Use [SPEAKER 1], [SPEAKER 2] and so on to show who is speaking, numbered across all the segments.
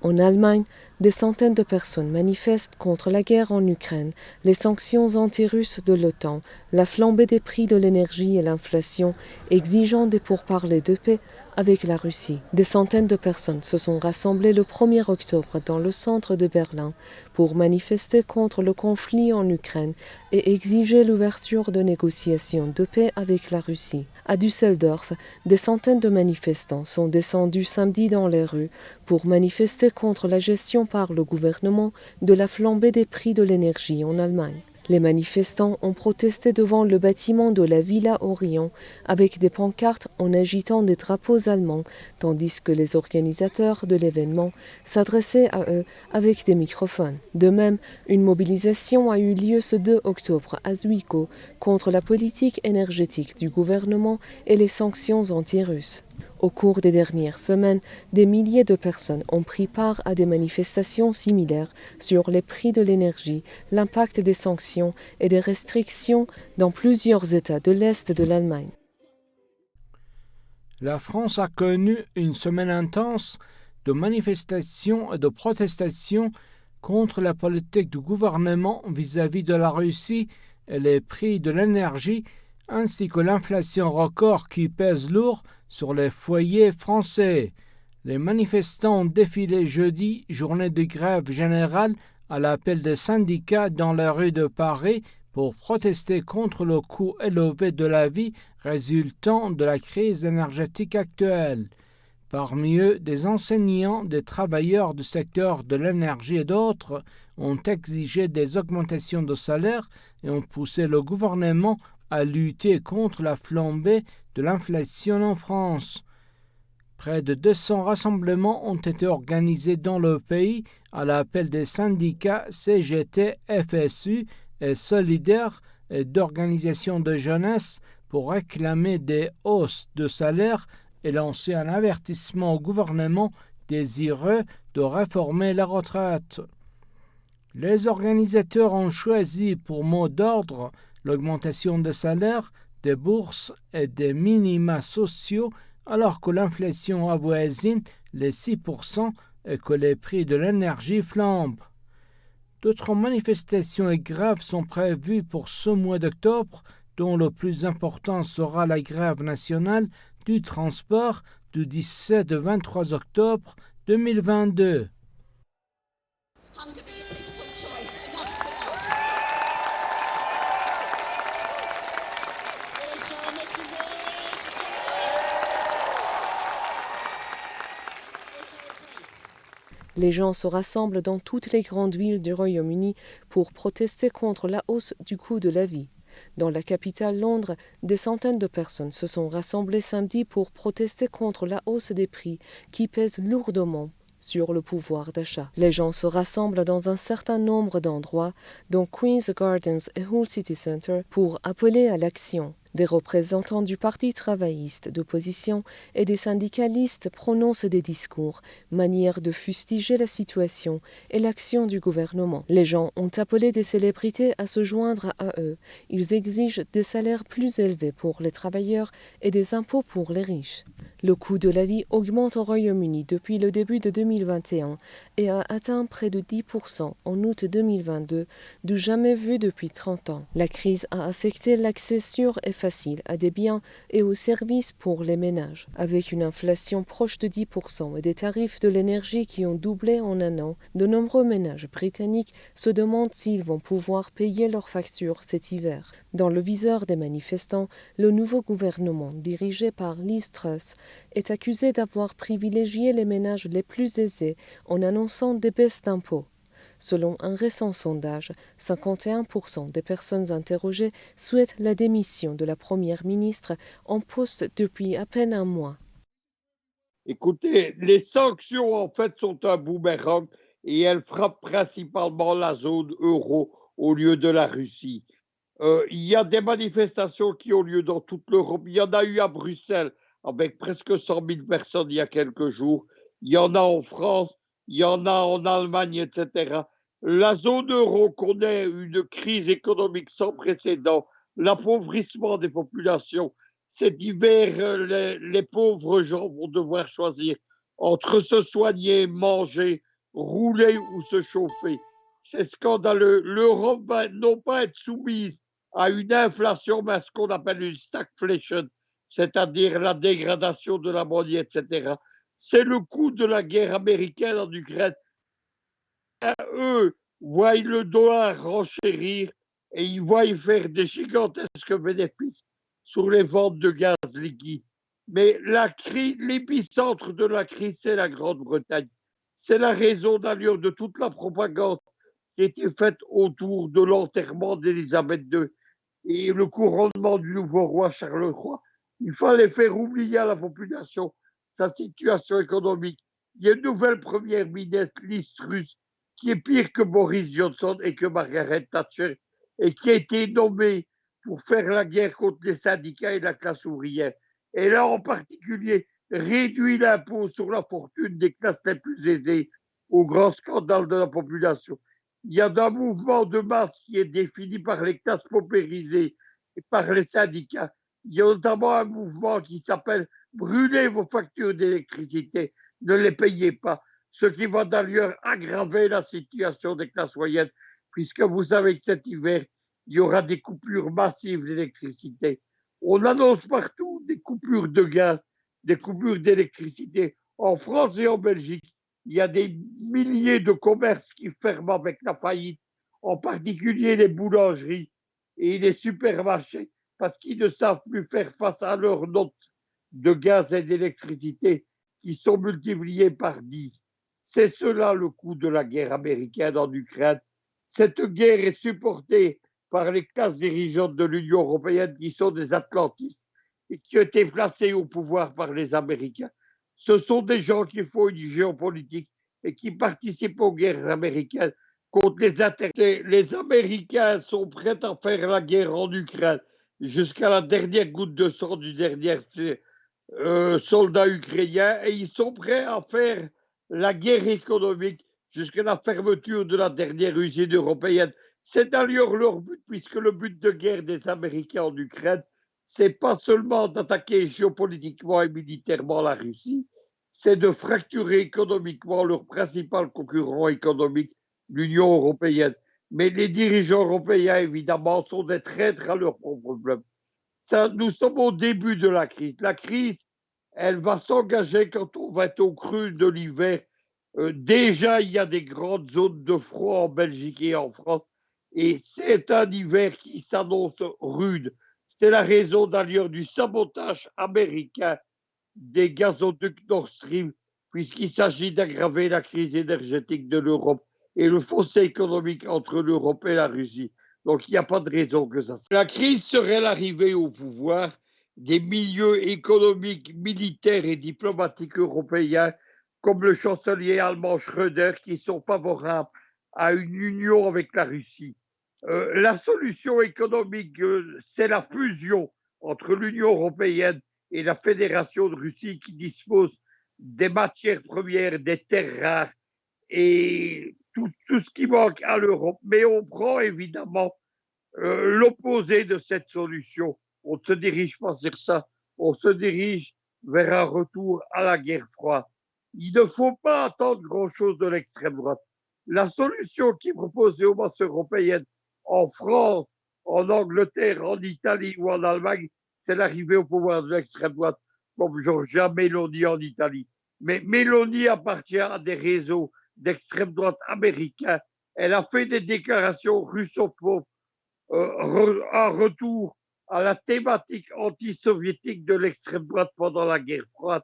[SPEAKER 1] En Allemagne, des centaines de personnes manifestent contre la guerre en Ukraine, les sanctions anti-russes de l'OTAN, la flambée des prix de l'énergie et l'inflation, exigeant des pourparlers de paix avec la Russie. Des centaines de personnes se sont rassemblées le 1er octobre dans le centre de Berlin pour manifester contre le conflit en Ukraine et exiger l'ouverture de négociations de paix avec la Russie. À Düsseldorf, des centaines de manifestants sont descendus samedi dans les rues pour manifester contre la gestion par le gouvernement de la flambée des prix de l'énergie en Allemagne. Les manifestants ont protesté devant le bâtiment de la Villa Orion avec des pancartes en agitant des drapeaux allemands, tandis que les organisateurs de l'événement s'adressaient à eux avec des microphones. De même, une mobilisation a eu lieu ce 2 octobre à Zwickau contre la politique énergétique du gouvernement et les sanctions anti-russes. Au cours des dernières semaines, des milliers de personnes ont pris part à des manifestations similaires sur les prix de l'énergie, l'impact des sanctions et des restrictions dans plusieurs États de l'Est de l'Allemagne.
[SPEAKER 2] La France a connu une semaine intense de manifestations et de protestations contre la politique du gouvernement vis-à-vis de la Russie et les prix de l'énergie, ainsi que l'inflation record qui pèse lourd sur les foyers français. Les manifestants ont défilé jeudi, journée de grève générale, à l'appel des syndicats dans les rues de Paris pour protester contre le coût élevé de la vie résultant de la crise énergétique actuelle. Parmi eux, des enseignants, des travailleurs du secteur de l'énergie et d'autres ont exigé des augmentations de salaire et ont poussé le gouvernement à lutter contre la flambée de l'inflation en France. Près de 200 rassemblements ont été organisés dans le pays à l'appel des syndicats CGT, FSU et Solidaires et d'organisations de jeunesse pour réclamer des hausses de salaire et lancer un avertissement au gouvernement désireux de réformer la retraite. Les organisateurs ont choisi pour mot d'ordre l'augmentation des salaires, des bourses et des minima sociaux alors que l'inflation avoisine les 6% et que les prix de l'énergie flambent. D'autres manifestations et grèves sont prévues pour ce mois d'octobre, dont le plus important sera la grève nationale du transport du 17 au 23 octobre 2022.
[SPEAKER 1] Les gens se rassemblent dans toutes les grandes villes du Royaume-Uni pour protester contre la hausse du coût de la vie. Dans la capitale Londres, des centaines de personnes se sont rassemblées samedi pour protester contre la hausse des prix qui pèse lourdement sur le pouvoir d'achat. Les gens se rassemblent dans un certain nombre d'endroits, dont Queen's Gardens et Hull City Centre, pour appeler à l'action. Des représentants du Parti travailliste d'opposition et des syndicalistes prononcent des discours, manière de fustiger la situation et l'action du gouvernement. Les gens ont appelé des célébrités à se joindre à eux. Ils exigent des salaires plus élevés pour les travailleurs et des impôts pour les riches. Le coût de la vie augmente au Royaume-Uni depuis le début de 2021 et a atteint près de 10% en août 2022, du jamais vu depuis 30 ans. La crise a affecté l'accès sûr et facile à des biens et aux services pour les ménages. Avec une inflation proche de 10% et des tarifs de l'énergie qui ont doublé en un an, de nombreux ménages britanniques se demandent s'ils vont pouvoir payer leurs factures cet hiver. Dans le viseur des manifestants, le nouveau gouvernement, dirigé par Liz Truss, est accusé d'avoir privilégié les ménages les plus aisés en annonçant des baisses d'impôts. Selon un récent sondage, 51% des personnes interrogées souhaitent la démission de la première ministre en poste depuis à peine un mois.
[SPEAKER 3] Écoutez, les sanctions en fait sont un boomerang et elles frappent principalement la zone euro au lieu de la Russie. Il y a des manifestations qui ont lieu dans toute l'Europe. Il y en a eu à Bruxelles avec presque 100 000 personnes il y a quelques jours. Il y en a en France, il y en a en Allemagne, etc. La zone euro connaît une crise économique sans précédent, l'appauvrissement des populations. Cet hiver, les pauvres gens vont devoir choisir entre se soigner, manger rouler ou se chauffer. C'est scandaleux. L'Europe va non pas être soumise à une inflation, mais à ce qu'on appelle une stagflation, c'est-à-dire la dégradation de la monnaie, etc. C'est le coût de la guerre américaine en Ukraine. Eux voient le dollar renchérir et ils voient faire des gigantesques bénéfices sur les ventes de gaz liquide. Mais l'épicentre de la crise, c'est la Grande-Bretagne. C'est la raison d'ailleurs de toute la propagande qui a été faite autour de l'enterrement d'Élisabeth II et le couronnement du nouveau roi Charles III. Il fallait faire oublier à la population sa situation économique. Il y a une nouvelle première ministre, Liz Truss, qui est pire que Boris Johnson et que Margaret Thatcher, et qui a été nommée pour faire la guerre contre les syndicats et la classe ouvrière. Et là, en particulier, réduit l'impôt sur la fortune des classes les plus aisées, au grand scandale de la population. Il y a un mouvement de masse qui est défini par les classes paupérisées et par les syndicats. Il y a notamment un mouvement qui s'appelle Brûlez vos factures d'électricité, ne les payez pas, ce qui va d'ailleurs aggraver la situation des classes moyennes, puisque vous savez que cet hiver, il y aura des coupures massives d'électricité. On annonce partout des coupures de gaz, des coupures d'électricité. En France et en Belgique, il y a des milliers de commerces qui ferment avec la faillite, en particulier les boulangeries et les supermarchés, parce qu'ils ne savent plus faire face à leurs notes de gaz et d'électricité qui sont multipliées par 10. C'est cela le coût de la guerre américaine en Ukraine. Cette guerre est supportée par les classes dirigeantes de l'Union européenne qui sont des atlantistes et qui ont été placés au pouvoir par les Américains. Ce sont des gens qui font une géopolitique et qui participent aux guerres américaines contre les intérêts. Les Américains sont prêts à faire la guerre en Ukraine jusqu'à la dernière goutte de sang du dernier soldats ukrainiens et ils sont prêts à faire la guerre économique jusqu'à la fermeture de la dernière usine européenne. C'est d'ailleurs leur but, puisque le but de guerre des Américains en Ukraine, c'est pas seulement d'attaquer géopolitiquement et militairement la Russie, c'est de fracturer économiquement leur principal concurrent économique, l'Union européenne. Mais les dirigeants européens, évidemment, sont des traîtres à leurs propres peuples. Ça, nous sommes au début de la crise. La crise, elle va s'engager quand on va être au cru de l'hiver. Déjà, il y a des grandes zones de froid en Belgique et en France. Et c'est un hiver qui s'annonce rude. C'est la raison d'ailleurs du sabotage américain des gazoducs Nord Stream, puisqu'il s'agit d'aggraver la crise énergétique de l'Europe et le fossé économique entre l'Europe et la Russie. Donc il n'y a pas de raison que ça. La crise serait l'arrivée au pouvoir des milieux économiques, militaires et diplomatiques européens, comme le chancelier allemand Schröder, qui sont favorables à une union avec la Russie. La solution économique, c'est la fusion entre l'Union européenne et la Fédération de Russie qui dispose des matières premières, des terres rares et tout ce qui manque à l'Europe. Mais on prend évidemment l'opposé de cette solution. On ne se dirige pas vers ça, on se dirige vers un retour à la guerre froide. Il ne faut pas attendre grand-chose de l'extrême droite. La solution qui est proposée aux masses européennes en France, en Angleterre, en Italie ou en Allemagne, c'est l'arrivée au pouvoir de l'extrême droite, comme Giorgia Meloni en Italie. Mais Meloni appartient à des réseaux d'extrême droite américains. Elle a fait des déclarations russophobes, un retour à la thématique anti-soviétique de l'extrême droite pendant la guerre froide.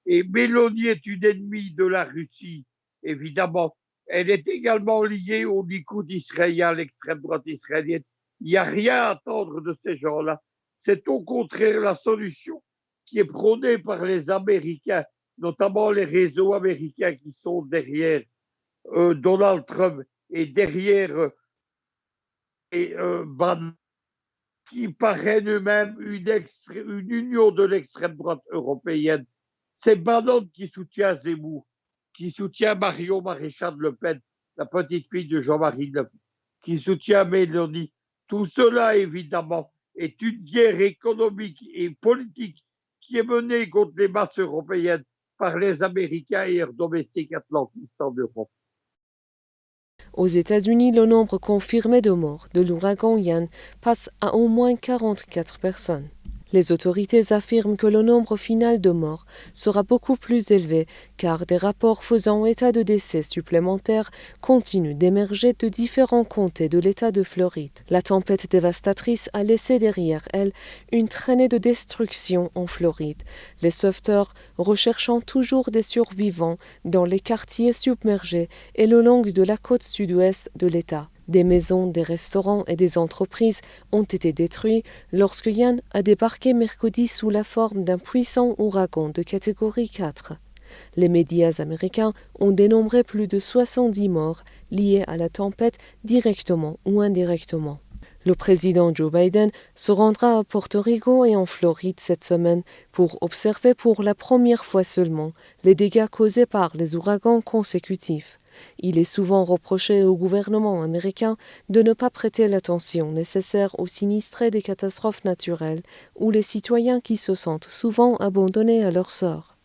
[SPEAKER 3] Et Mélanie est une ennemie de la Russie, évidemment. Elle est également liée au Likoud israélien, l'extrême droite israélienne. Il n'y a rien à attendre de ces gens-là. C'est au contraire la solution qui est prônée par les Américains, notamment les réseaux américains qui sont derrière Donald Trump et derrière Bannon, qui parrainent eux-mêmes une union de l'extrême droite européenne. C'est Bannon qui soutient Zemmour, qui soutient Marion Maréchal Le Pen, la petite fille de Jean-Marie Le Pen, qui soutient Mélanie. Tout cela, évidemment, est une guerre économique et politique qui est menée contre les masses européennes par les Américains et leurs domestiques atlantistes en Europe.
[SPEAKER 1] Aux États-Unis, le nombre confirmé de morts de l'ouragan Ian passe à au moins 44 personnes. Les autorités affirment que le nombre final de morts sera beaucoup plus élevé car des rapports faisant état de décès supplémentaires continuent d'émerger de différents comtés de l'État de Floride. La tempête dévastatrice a laissé derrière elle une traînée de destruction en Floride, les sauveteurs recherchant toujours des survivants dans les quartiers submergés et le long de la côte sud-ouest de l'État. Des maisons, des restaurants et des entreprises ont été détruits lorsque Ian a débarqué mercredi sous la forme d'un puissant ouragan de catégorie 4. Les médias américains ont dénombré plus de 70 morts liés à la tempête directement ou indirectement. Le président Joe Biden se rendra à Porto Rico et en Floride cette semaine pour observer pour la première fois seulement les dégâts causés par les ouragans consécutifs. Il est souvent reproché au gouvernement américain de ne pas prêter l'attention nécessaire aux sinistrés des catastrophes naturelles ou les citoyens qui se sentent souvent abandonnés à leur sort.